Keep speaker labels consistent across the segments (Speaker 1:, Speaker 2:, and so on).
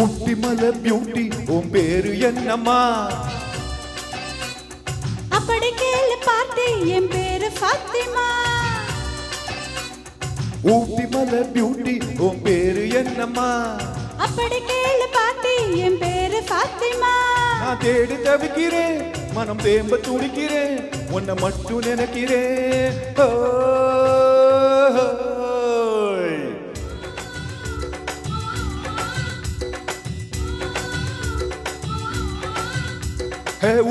Speaker 1: ஊட்டி மலை பியூட்டி உன் பேரு என்னம்மா?
Speaker 2: அப்படி கேளு பாட்டி என் பேரு ஃபாத்திமா.
Speaker 1: ஊட்டி மலை பியூட்டி உன் பேரு என்னம்மா?
Speaker 2: அப்படி கேளு பாட்டி என் பேரு ஃபாத்திமா.
Speaker 1: நான் தேடி தவிக்கிறேன், மனம் தேம்ப துடிக்கிறேன், உன்னை மட்டும் நினைக்கிறேன்.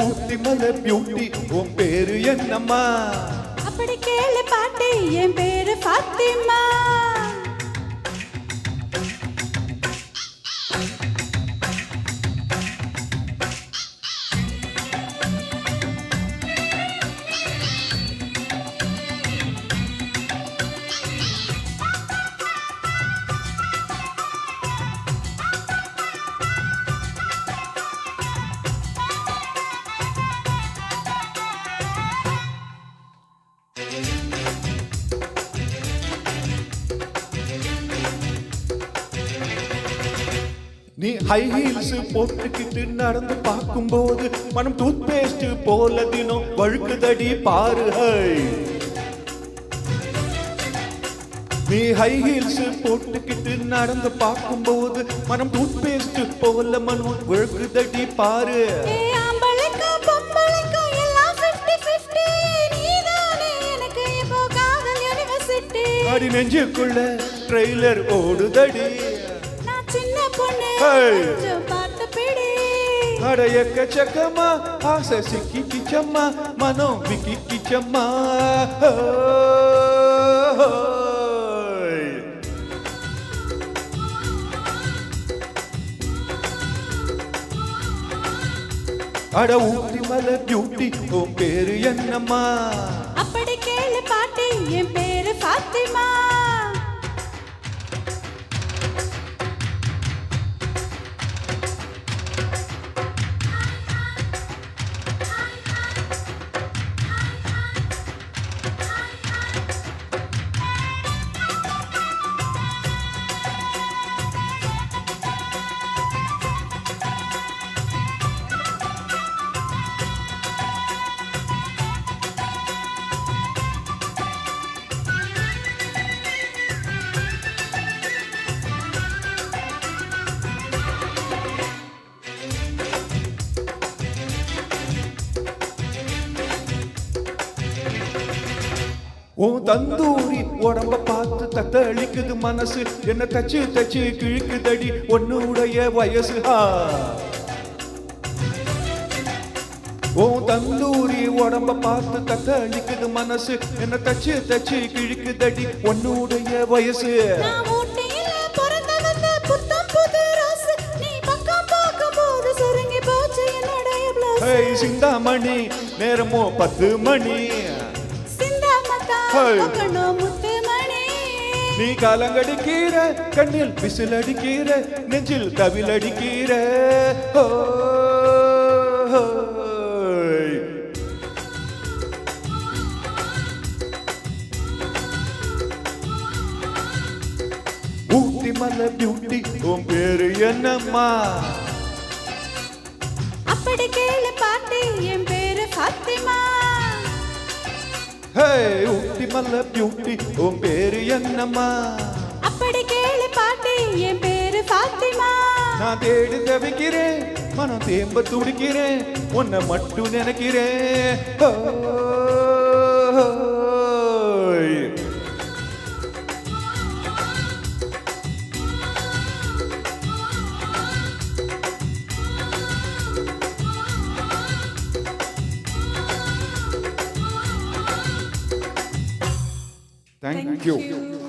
Speaker 1: ஊட்டி மலை பியூட்டி உன் பேரு என்னம்மா?
Speaker 2: அப்படி கேளு பாட்டி என் பேரு ஃபாத்திமா.
Speaker 1: நீ ஹை ஹீல்ஸ் போட்டுக்கிட்டு நடந்து பார்க்கும்போது மனம் டூத் பேஸ்ட் போல தினம் வழுக்குதடி பாரு. நீ ஹை ஹீல்ஸ் போட்டுக்கிட்டு நடந்து பார்க்கும்போது மனம் டூத் பேஸ்ட் போல மனம் வழுக்குதடி பாரு. அடி நெஞ்சுக்குள்ள ட்ரெய்லர் ஓடுதடி, எக்கச்சக்கமா ஆசை சிக்கிச்சம்மா, மனம் விக்கிச்சம்மா. அட ஊட்டி மலை பியூட்டி உன் பேரு என்னம்மா?
Speaker 2: அப்படி கேளு பாட்டி என் பேரு ஃபாத்திமா. உன் தந்தூரி உடம்ப பார்த்து தத்தளிக்குது மனசு, என்ன தச்சு தச்சு கிழிக்குதடி உன்னுடைய வயசு. உன் தந்தூரி உடம்ப பார்த்து தத்தளிக்குது மனசு, என்ன தச்சு தச்சு கிழிக்குதடி உன்னுடைய வயசு. சிந்தாமணி நேரமோ 10 மணி, நீ காலங்கடிக்கிற கண்ணில் விசில் அடிக்கிற நெஞ்சில் தவில் அடிக்கிற. ஊட்டி மலை பியூட்டி உன் பேரு என்னம்மா? அப்படி கேளு பாட்டி என் பேரு ஃபாத்திமா.
Speaker 1: ஊட்டி மலை பியூட்டி உன் பேரு என்னம்மா?
Speaker 2: அப்படி கேளு பாட்டி என் பேரு ஃபாத்திமா.
Speaker 1: நான் தேடி தவிக்கிறேன், மனம் தேம்ப துடிக்கிறேன், உன்னை மட்டும் நினைக்கிறேன். Thank you.